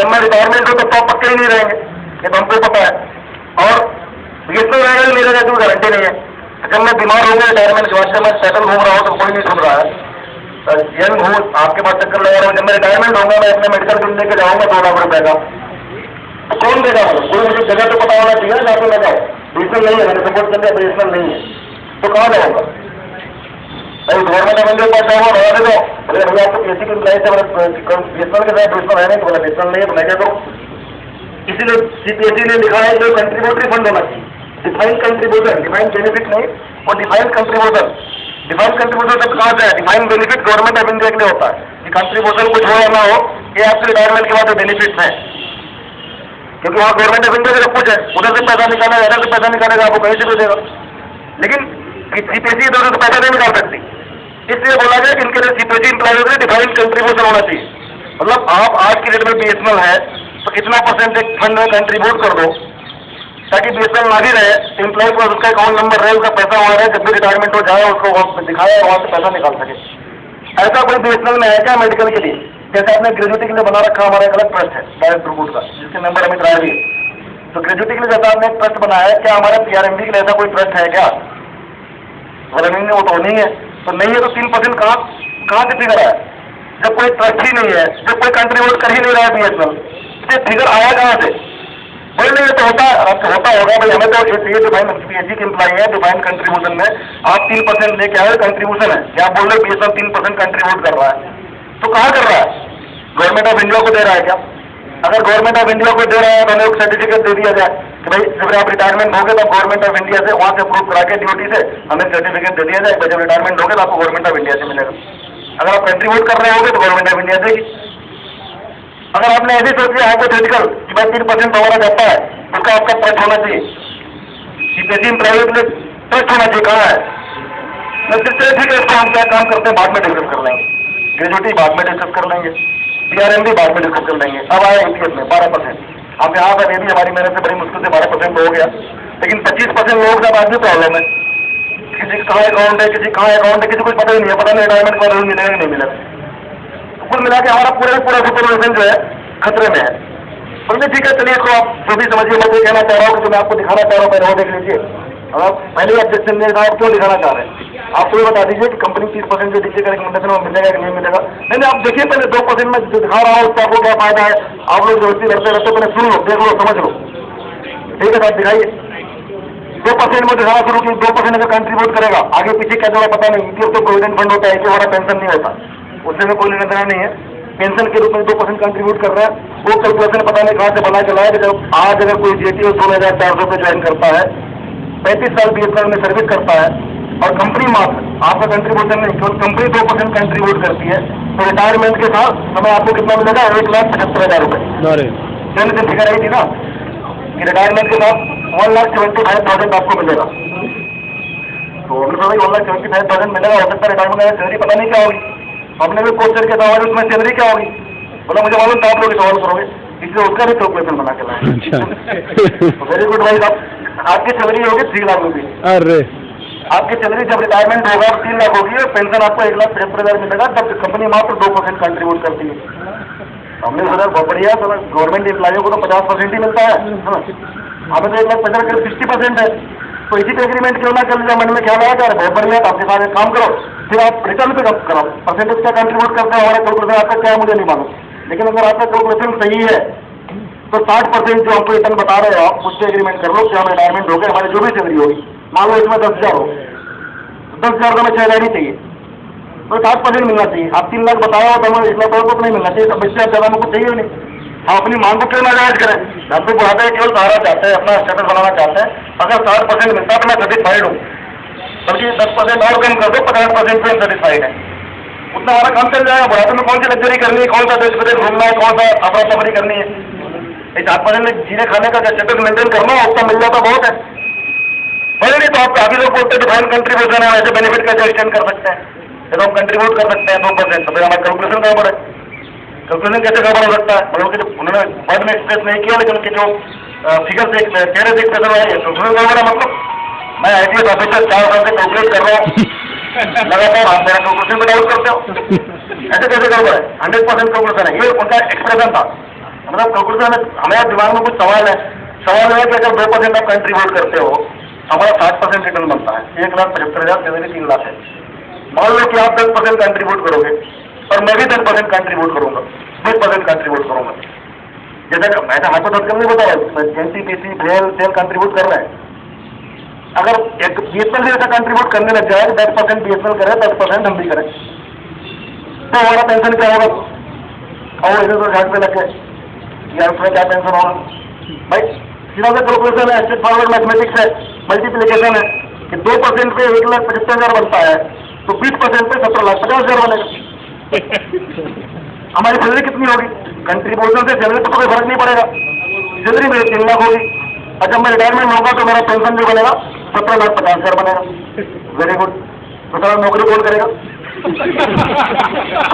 जब मैं रिटायरमेंट हो तो पक्के ही नहीं रहेंगे, ये तो हमको पता है। और बीएसएनएल रहेगा ही नहीं रहेगा, कोई गारंटी नहीं है। जब मैं बीमार हो गया रिटायरमेंट के बाद से, मैं सेटल घूम रहा हूँ तो कोई नहीं सुन रहा है, यंग हूँ, आपके पास चक्कर लगा रहा हूँ, जब मैं रिटायरमेंट होगा मैं अपने मेडिकल बिल लेके जाऊंगा 2 लाख रुपए का, तो कौन देगा? कोई मुझे जगह तो पता होना चाहिए ना, तो लगाओ बीएसएनएल नहीं है, मैंने सपोर्ट कर दिया बीएसएनएल नहीं है, तो कहाँ जाऊंगा? भाई गवर्नमेंट एवेंजर पास जाऊंगा, लगा दे दो, अरे भैया आपको पीएससी की इम्प्लाई से बीएसएनएल के साथ बीएसएनएल है नहीं, तो बोला बीएसएनएल नहीं है तो मैं क्या करूँ? इसीलिए सीपीएससी ने लिखा है जो कंट्रीब्यूटरी फंड होना चाहिए, डिफाइंड कंट्रीब्यूशन, डिफाइंड बेनिफिट नहीं, और डिफाइंड कंट्रीब्यूशन। डिफाइंड कंट्रीब्यूशन सब कहाँ से है? Defined benefit government of India के लिए होता है कि कंट्रीब्यूशन कुछ हो या ना हो, ये आपके रिटायरमेंट के बाद बेनिफिट है, क्योंकि वहाँ गवर्नमेंट ऑफ इंडिया का सब कुछ है, उधर से पैसा निकालेगा, इधर से पैसा निकालेगा, आपको कहीं से भी देगा। लेकिन सीपीएससी इधर से पैसा नहीं निकाल सकती, इसलिए बोला गया कि इनके लिए सीपीएससी इंप्लाई होकर डिफाइंड कंट्रीब्यूशन होना चाहिए। मतलब आप आज की डेट में बीएसएनएल है तो कितना परसेंट एक फंड में कंट्रीब्यूट कर दो ताकि बीएसएनएल ना भी रहे, एम्प्लॉय को उसका अकाउंट नंबर रहे, उसका पैसा वहाँ रहे, जब भी रिटायरमेंट हो जाए उसको दिखाया वहाँ से पैसा निकाल सके। ऐसा कोई बीएसएनएल में है क्या मेडिकल के लिए? जैसे आपने ग्रेजुएटी के लिए बना रखा, हमारा एक अलग ट्रस्ट है डायरेक्ट रिपोर्ट का, जिसके मेंबर अमित राय भी है, तो ग्रेजुएटी के लिए जैसा आपने एक ट्रस्ट बनाया है, क्या हमारे पीआरएमडी के लिए ऐसा कोई ट्रस्ट है क्या? वो तो नहीं है, तो नहीं है तो 3% कहाँ से फिगर आया? जब कोई ट्रस्ट ही नहीं है, जब कोई कंट्रीब्यूट कर ही नहीं रहा है बीएसएनएल, तो फिगर आया कहाँ से? बोल नहीं तो होता होगा भाई, हमें तो ये डिफाइंड पीएससी की इम्प्लाई है, डिफाइंड कंट्रीब्यूशन में आप 3% लेके आए, कंट्रीब्यूशन है क्या? आप बोल रहे बीएसएनएल 3% कंट्रीब्यूट कर रहा है, तो कहाँ कर रहा है? गवर्नमेंट ऑफ इंडिया को दे रहा है क्या? अगर गवर्नमेंट ऑफ इंडिया को दे रहा है तो हमें एक सर्टिफिकेट दे दिया जाए कि भाई जब आप रिटायरमेंट होगे तो गवर्नमेंट ऑफ इंडिया से वहां से अप्रूव करा के ड्यूटी से हमें सर्टिफिकेट दे दिया जाए, जब रिटायरमेंट होगे तो आपको गवर्नमेंट ऑफ इंडिया से मिलेगा। अगर आप कंट्रीब्यूट कर रहे होगे तो गवर्नमेंट ऑफ इंडिया देगी। अगर आपने ऐसे सोच लिया हाइपोथेटिकल कि भाई 3% हमारा जाता है, उसका आपका ट्रस्ट होना चाहिए, सीपीएससी प्राइवेट में ट्रस्ट होना चाहिए, कहाँ है? मैं सिर्फ ठीक है, इसको हम क्या काम करते हैं बाद में डिस्कस कर लेंगे, ग्रेजुएटी बाद में डिस्कस कर लेंगे, पीआरएमडी बाद में डिस्कस कर लेंगे। अब आया एपीएस में 12%, हम यहाँ पर ये भी हमारी मेहनत से बड़ी मुश्किल से 12% हो गया, लेकिन 25% लोगों के साथ आज भी प्रॉब्लम है, किसी का कहाँ अकाउंट है, किसी कहाँ अकाउंट है, किसी को पता ही नहीं है, पता नहीं रिटायरमेंट का रूल मिलेगा नहीं मिलेगा। तो कुल मिला के हमारा पूरा सुपरविजन जो है खतरे में है। बोलते ठीक है चलिए, इसको आप जो भी समझिए, मैं कहना चाह रहा हूँ कि मैं आपको दिखाना चाह रहा हूँ, पहले वो देख लीजिए। अब पहले ही ऑब्जेक्शन नहीं था, आप क्यों दिखाना चाह रहे हैं? आपको ये बता दीजिए कि कंपनी 30% जो डीजे का रिकमेंडेशन वो मिलेगा कि नहीं मिलेगा। नहीं आप देखिए पहले 2% में जो दिखा रहा हूँ उसका आपको क्या फायदा है। आप लोग दोस्ती करते रहते, पहले सुन लो, देख लो, समझ लो, ठीक है साहब दिखाइए। 2% में दिखाना शुरू की, 2% अगर कंट्रीब्यूट करेगा, आगे पीछे क्या जोड़ा पता नहीं, ईपीएफ तो प्रोविडेंट फंड होता है, कि हमारा पेंशन नहीं होता, उससे में कोई लेना देना नहीं है। पेंशन के रूप में 2% कंट्रीब्यूट कर रहा है, वो कैलकुलेशन पता नहीं कहाँ से बना के लाया कि जब आज अगर कोई जेटी 16,400 पे ज्वाइन करता है, 35 साल बीएसएनएल में सर्विस करता है, और कंपनी मात्र आपका कंट्रीब्यूशन नहीं, केवल कंपनी 2% कंट्रीब्यूट करती है, तो रिटायरमेंट के साथ हमें आपको कितना मिलेगा? 1,75,000 रुपए। जन से फिगर आई थी ना कि रिटायरमेंट के साथ 1,75,000 आपको मिलेगा। तो हमने सोचा 1,75,000 मिलेगा, हो सकता है रिटायरमेंट में सैलरी पता नहीं क्या होगी। हमने भी क्वेश्चन के सवाल उसमें सैलरी क्या होगी, बोला मुझे मालूम था आप लोग सवाल करोगे, इसलिए उसका भी कैलकुलेशन बना के लाए। वेरी गुड भाई साहब, आपकी सैलरी होगी 3 लाख रुपये। अरे आपकी सैलरी जब रिटायरमेंट होगा 3 लाख होगी, और पेंशन आपको 1,75,000 मिलेगा, तब कंपनी मात्र 2% कंट्रीब्यूट करती है। हमने सोचा बहुत बढ़िया, तो गवर्नमेंट एम्प्लॉयों को तो 50% ही मिलता है, हमें तो 1,50,000 60% है। तो इसी पे एग्रीमेंट क्यों ना कर लिया? मन में ख्याल आया यार बहुत बढ़िया, आपके साथ एक काम करो, फिर आप रिटर्न पे करो, परसेंटेज क्या कंट्रीब्यूट करते हैं, हमारा कैलकुलेशन आपका क्या है मुझे नहीं मालूम, लेकिन अगर आपका कैलकुलेशन सही है तो 60% जो हमको रिटर्न बता रहे हो आप, उससे एग्रीमेंट कर लो कि हम रिटायरमेंट हो गए, हमारी जो भी सैलरी होगी, मान लो इसमें 10,000 हो, 10,000 का मैं 6,000 ही चाहिए, तो 60% मिलना चाहिए। आप 3 लाख बताया हो तो हमें 1,00,000 तो नहीं मिलना चाहिए, तब इससे ज़्यादा हमको चाहिए नहीं। हम अपनी मांग को क्यों नाजायज करें? हम तो बढ़ाते हैं, केवल सहारा चाहते हैं, अपना स्टेटस बनाना चाहते हैं। अगर 60% मिलता तो मैं सेटिस्फाइड हूँ, बल्कि 10% और कम कर दो, 50% पे सेटिस्फाइड है, उतना हमारा काम चल जाएगा। बढ़ाते में कौन सी लग्जरी करनी है, कौन सा देश विदेश घूमना है, कौन सा अफरा तफरी करनी है, इस 60% में जीने खाने का स्टेटस मेंटेन करना उतना मिल जाता बहुत है। पहले नहीं तो आप काफी लोग बोलते डिफाइंड कंट्रीब्यूशन है, ऐसे बेनिफिट कैसे एक्सटेंड कर सकते हैं, जब हम कंट्रीब्यूट कर सकते हैं 2%, तो फिर हमारा कैलकुलेशन गड़बड़ है। कैलकुलेशन कैसे गड़बड़ हो सकता है? मतलब कि उन्होंने वर्ड में एक्सप्रेस नहीं किया, लेकिन उनके जो फिगर से चेहरे से एक्सप्रेशन है, कैलकुलेशन गड़बड़ है। मतलब मैं आईपीएस ऑफिसर 4 साल से कैलकुलेट कर रहा हूँ लगातार, आप मेरा कैलकुलेशन को डाउट करते हो, ऐसे कैसे गड़बड़ है? 100% कैलकुलेशन है, ये उनका एक्सप्रेशन था। मतलब कंक्लूजन हमें दिमाग में कुछ सवाल है कि अगर 2% आप कंट्रीब्यूट करते हो, हमारा 60% रिटर्न बनता है, 1,75,000 सैलरी 3 लाख है। मान लो कि आप 10% कंट्रीब्यूट करोगे और मैं भी 10% कंट्रीब्यूट करूंगा, 10% कंट्रीब्यूट करूंगा, जैसे मैं हाइपोथेटिकल नहीं बता रहा, एनटीपीसी भेल सेल कंट्रीब्यूट कर रहे हैं। अगर एक बीएसएल भी ऐसा कंट्रीब्यूट करने लग जाए, 10% बीएसएल करे, 10% हम भी करें, तो हमारा पेंशन क्या होगा? और इधर तो घाट पे लग गए यार, उसमें क्या पेंशन होगा भाई? सीधा सा कैलकुलेशन है, स्ट्रेट फॉरवर्ड मैथमेटिक्स है, मल्टीप्लीकेशन है कि 2% पे 1,75,000 बनता है, तो 20% पे 17,50,000 बनेगा। हमारी सैलरी कितनी होगी? कंट्रीब्यूशन से सैलरी तो कोई फर्क नहीं पड़ेगा, सैलरी मेरी 3 लाख होगी। अच्छा, मैं रिटायरमेंट होगा तो मेरा पेंशन जो बनेगा 17,50,000 बनेगा। Very good. तो सारा नौकरी कौन करेगा?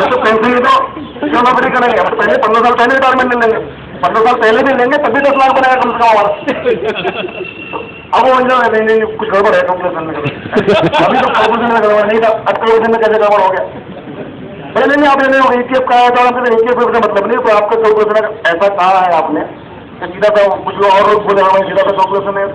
तो पेंशन ही तो क्यों नौकरी करेंगे? हम पहले 15 साल पहले रिटायरमेंट ले लेंगे, 15 साल पहले भी लेंगे, तभी 10 लाख बनेगा कम से कम हमारा। अब वो नहीं कुछ गड़बड़ है कैलकुलेशन में, अभी तो कैलकुलेशन में गड़बड़ नहीं था, अब कैलकुलेशन में कैसे गड़बड़ हो गया? पहले नहीं आपने नहीं ETF का आया था, ETF का मतलब नहीं, तो आपका कैलकुलेशन ऐसा कहा है आपने सीधा सा, कुछ लोग और लोग बोले हमारे सीधा सा कैलकुलेशन है,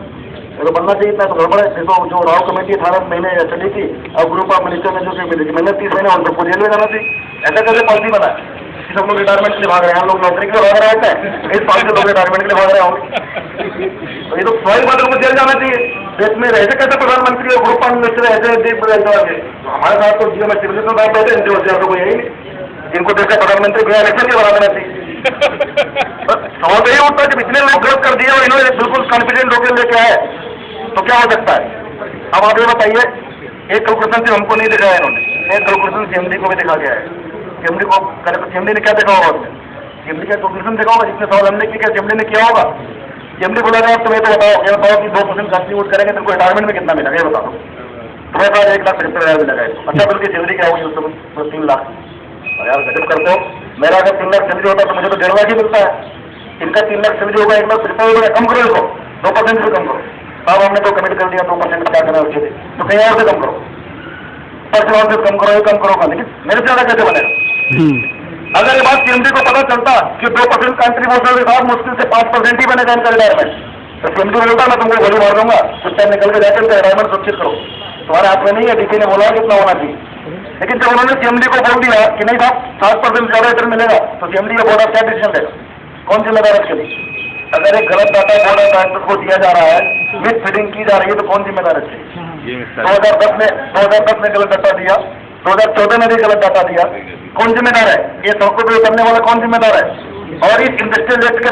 तो बनना चाहिए था, तो गड़बड़ है। देखो जो राव कमेटी 18 महीने चली थी, और ग्रुप ऑफ मिनिस्टर में जो मिली थी, मैंने 30 महीने और सबको जेल में जाना थी। ऐसा कैसे पॉलिसी बना है कि सब लोग रिटायरमेंट के लिए भाग रहे हैं? हम लोग नौकरी के लिए भाग रहे हैं, इस पास से लोग रिटायरमेंट के लिए भाग रहे होंगे, तो ये तो स्वाभाविक बात है, उनको जेल जाना चाहिए। देश में ऐसे कैसे प्रधानमंत्री और ग्रुप ऑफ मिनिस्टर ऐसे देश बदलते? हमारे साथ तो जियो में सिविलियन बैठे थे, इनसे वजह तो कोई है ही नहीं, इनको देश का प्रधानमंत्री बिना इलेक्शन के बना देना चाहिए। सवाल यही उठता है कि इतने लोग गलत कर दिए और इन्होंने बिल्कुल कॉन्फिडेंट होकर लेके आए, तो क्या हो सकता है? अब आप ये बताइए, एक कैलकुलेशन सिर्फ हमको नहीं दिखाया इन्होंने, एक कैलकुलेशन CMD को भी दिखा गया है। CMD को CMD ने क्या देखा होगा? उसने CMD का कैलकुलेशन देखा होगा, जितने सवाल हमने किया CMD ने किया होगा। CMD बोला था तुम्हें तो बताओ, ये बताओ कि 2% कंट्रीब्यूट करेंगे तुमको रिटायरमेंट में कितना मिलेगा, ये बता दो। तुम्हें कहा 1,75,000 मिलेगा। अच्छा, बिल्कुल सैलरी क्या होगी उसको? 3 लाख। और यार गजब करते हो, मेरा अगर 3 लाख सैलरी होता तो मुझे तो 1.5 लाख ही मिलता है, इनका 3 लाख सैलरी होगा, 1,75,000 कम करो इसको, 2% से कम करो। अब हमने तो कमिट कर दिया 2% क्या करना है उसके लिए, तो कहीं और से कम करो, पर्सनल से कम करो, ये कम करो का, लेकिन मेरे से ज्यादा कैसे बनेगा? अगर ये बात CMD को पता चलता कि 2% कंट्रीब्यूशन के साथ मुश्किल से 5% ही बनेगा इनका रिटायरमेंट, तो CMD बोलता मैं तुमको गोली मार दूंगा, कुछ टाइम निकल के जाकर रिटायरमेंट सुरक्षित करो, तुम्हारे हाथ में नहीं है, DC ने बोला कितना होना चाहिए। लेकिन जब उन्होंने CMD को बोल दिया कि नहीं साहब 7% ज्यादा रिटर्न मिलेगा, तो CMD का बोर्ड ऑफ क्या डिसीजन लेगा? कौन जिम्मेदार है इसके लिए? अगर एक गलत डाटा बोर्ड ऑफ डायरेक्टर को दिया जा रहा है, मिस फीडिंग की जा रही है, तो कौन जिम्मेदार है? 2010 में गलत डाटा दिया, 2014 में भी गलत डाटा दिया, कौन जिम्मेदार है? ये सबको करने वाला कौन जिम्मेदार है? और इस इंडस्ट्रियल एक्ट के